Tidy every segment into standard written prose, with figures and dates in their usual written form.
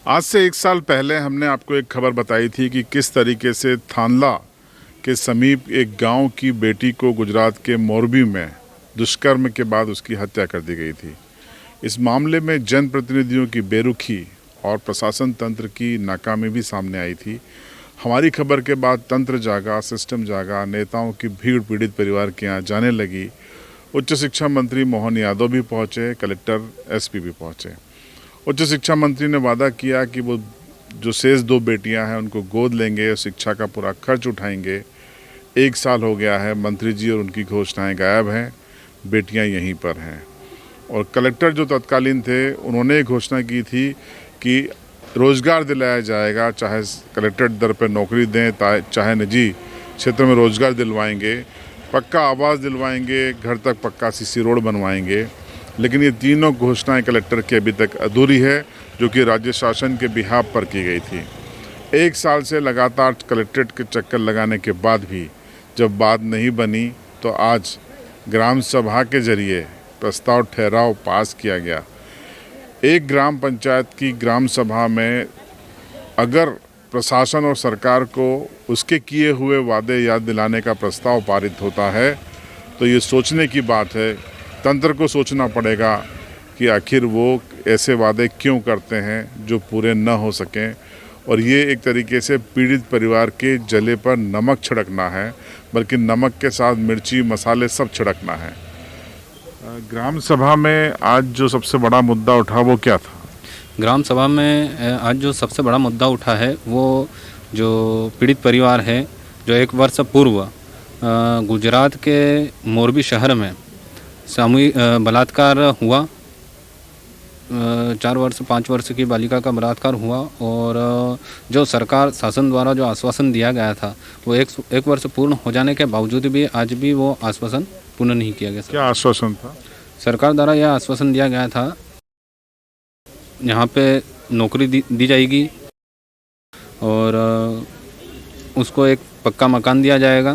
आज से 1 साल पहले हमने आपको एक खबर बताई थी कि किस तरीके से थानला के समीप एक गांव की बेटी को गुजरात के मोरबी में दुष्कर्म के बाद उसकी हत्या कर दी गई थी। इस मामले में जनप्रतिनिधियों की बेरुखी और प्रशासन तंत्र की नाकामी भी सामने आई थी। हमारी खबर के बाद तंत्र जागा, सिस्टम जागा, नेताओं की भीड़ पीड़ित परिवार के यहाँ जाने लगी। उच्च शिक्षा मंत्री मोहन यादव भी पहुँचे, कलेक्टर एसपी भी पहुँचे। उच्च शिक्षा मंत्री ने वादा किया कि वो जो शेष 2 बेटियां हैं उनको गोद लेंगे और शिक्षा का पूरा खर्च उठाएंगे। 1 साल हो गया है, मंत्री जी और उनकी घोषणाएं गायब हैं, बेटियां यहीं पर हैं। और कलेक्टर जो तत्कालीन थे उन्होंने घोषणा की थी कि रोज़गार दिलाया जाएगा, चाहे कलेक्टर दर पर नौकरी दें, चाहे निजी क्षेत्र में रोज़गार दिलवाएंगे, पक्का आवास दिलवाएंगे, घर तक पक्का सीसी रोड बनवाएंगे। लेकिन ये तीनों घोषणाएं कलेक्टर की अभी तक अधूरी है, जो कि राज्य शासन के बिहाफ पर की गई थी। 1 साल से लगातार कलेक्ट्रेट के चक्कर लगाने के बाद भी जब बात नहीं बनी, तो आज ग्राम सभा के जरिए प्रस्ताव ठहराव पास किया गया। एक ग्राम पंचायत की ग्राम सभा में अगर प्रशासन और सरकार को उसके किए हुए वादे याद दिलाने का प्रस्ताव पारित होता है, तो ये सोचने की बात है, तंत्र को सोचना पड़ेगा कि आखिर वो ऐसे वादे क्यों करते हैं जो पूरे न हो सकें। और ये एक तरीके से पीड़ित परिवार के जले पर नमक छिड़कना है, बल्कि नमक के साथ मिर्ची मसाले सब छिड़कना है। ग्राम सभा में आज जो सबसे बड़ा मुद्दा उठा वो क्या था? ग्राम सभा में आज जो सबसे बड़ा मुद्दा उठा है वो जो पीड़ित परिवार है, जो 1 वर्ष पूर्व गुजरात के मोरबी शहर में सामूहिक बलात्कार हुआ। 4 वर्ष 5 वर्ष की बालिका का बलात्कार हुआ और जो सरकार शासन द्वारा जो आश्वासन दिया गया था वो एक वर्ष पूर्ण हो जाने के बावजूद भी आज भी वो आश्वासन पूर्ण नहीं किया गया। क्या आश्वासन था? सरकार द्वारा यह आश्वासन दिया गया था, यहाँ पे नौकरी दी जाएगी और उसको एक पक्का मकान दिया जाएगा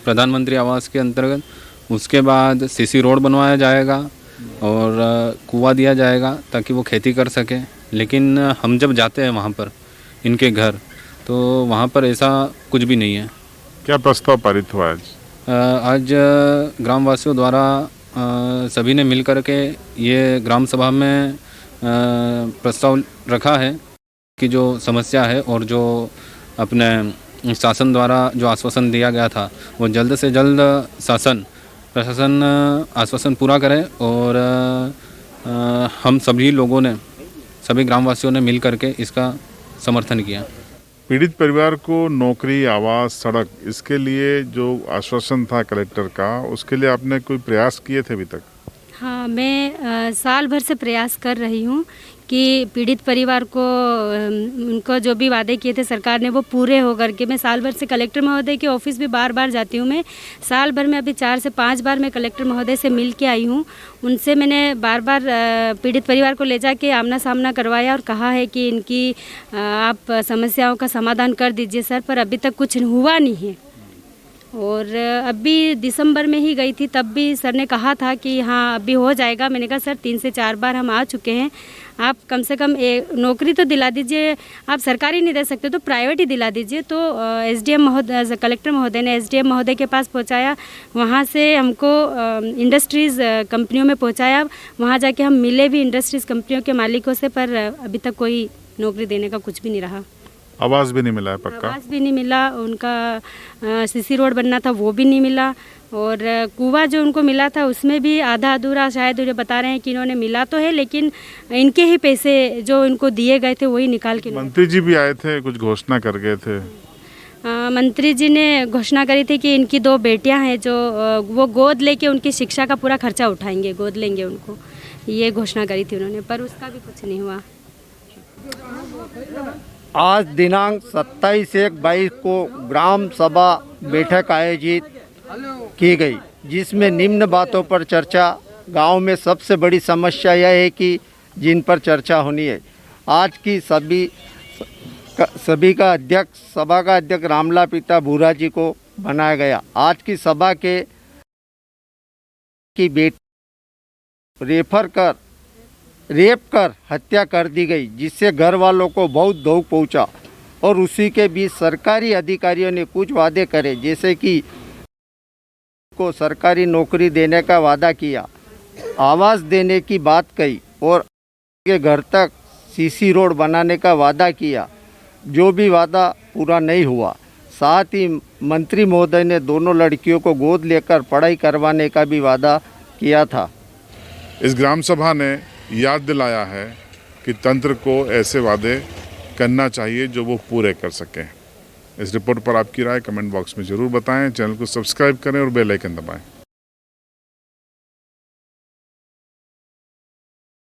प्रधानमंत्री आवास के अंतर्गत। उसके बाद सीसी रोड बनवाया जाएगा और कुआं दिया जाएगा ताकि वो खेती कर सके। लेकिन हम जब जाते हैं वहाँ पर इनके घर, तो वहाँ पर ऐसा कुछ भी नहीं है। क्या प्रस्ताव पारित हुआ आज? आज ग्रामवासियों द्वारा सभी ने मिलकर के ये ग्राम सभा में प्रस्ताव रखा है कि जो समस्या है और जो अपने शासन द्वारा जो आश्वासन दिया गया था वो जल्द से जल्द प्रशासन आश्वासन पूरा करे। और हम सभी लोगों ने, सभी ग्रामवासियों ने मिल करके इसका समर्थन किया। पीड़ित परिवार को नौकरी, आवास, सड़क, इसके लिए जो आश्वासन था कलेक्टर का, उसके लिए आपने कोई प्रयास किए थे अभी तक? हाँ, मैं साल भर से प्रयास कर रही हूँ कि पीड़ित परिवार को उनको जो भी वादे किए थे सरकार ने वो पूरे हो करके। मैं साल भर से कलेक्टर महोदय के ऑफिस भी बार बार जाती हूँ। मैं साल भर में अभी 4 से 5 बार मैं कलेक्टर महोदय से मिल के आई हूँ। उनसे मैंने बार बार पीड़ित परिवार को ले जाके आमना सामना करवाया और कहा है कि इनकी आप समस्याओं का समाधान कर दीजिए सर, पर अभी तक कुछ हुआ नहीं है। और अभी दिसंबर में ही गई थी, तब भी सर ने कहा था कि हाँ अभी हो जाएगा। मैंने कहा सर 3 से 4 बार हम आ चुके हैं, आप कम से कम नौकरी तो दिला दीजिए, आप सरकारी नहीं दे सकते तो प्राइवेट ही दिला दीजिए। तो एसडीएम महोदय, कलेक्टर महोदय ने एसडीएम महोदय के पास पहुंचाया, वहां से हमको इंडस्ट्रीज़ कंपनियों में पहुंचाया। वहां जाके हम मिले भी इंडस्ट्रीज़ कंपनियों के मालिकों से, पर अभी तक कोई नौकरी देने का कुछ भी नहीं रहा। आवास भी नहीं मिला है पक्का? आवास भी नहीं मिला, उनका सीसी रोड बनना था वो भी नहीं मिला, और कुआं जो उनको मिला था उसमें भी आधा अधूरा, शायद जो बता रहे हैं कि इन्होंने मिला तो है लेकिन इनके ही पैसे जो इनको दिए गए थे वही निकाल के। मंत्री जी भी आए थे, कुछ घोषणा कर गए थे। मंत्री जी ने घोषणा करी थी कि इनकी 2 बेटियां हैं जो वो गोद लेके उनकी शिक्षा का पूरा खर्चा उठाएंगे, गोद लेंगे उनको, ये घोषणा करी थी उन्होंने, पर उसका भी कुछ नहीं हुआ। आज दिनांक 27/1/22 को ग्राम सभा बैठक आयोजित की गई, जिसमें निम्न बातों पर चर्चा। गांव में सबसे बड़ी समस्या यह है कि जिन पर चर्चा होनी है। आज की सभी का अध्यक्ष, सभा का अध्यक्ष रामला पिता भूरा जी को बनाया गया। आज की सभा की बेटी रेफर कर रेप कर हत्या कर दी गई, जिससे घर वालों को बहुत दुख पहुंचा। और उसी के बीच सरकारी अधिकारियों ने कुछ वादे करे, जैसे कि को सरकारी नौकरी देने का वादा किया, आवास देने की बात कही और के घर तक सीसी रोड बनाने का वादा किया, जो भी वादा पूरा नहीं हुआ। साथ ही मंत्री महोदय ने दोनों लड़कियों को गोद लेकर पढ़ाई करवाने का भी वादा किया था। इस ग्राम सभा ने याद दिलाया है कि तंत्र को ऐसे वादे करना चाहिए जो वो पूरे कर सकें। इस रिपोर्ट पर आपकी राय कमेंट बॉक्स में ज़रूर बताएं। चैनल को सब्सक्राइब करें और बेल आइकन दबाएं।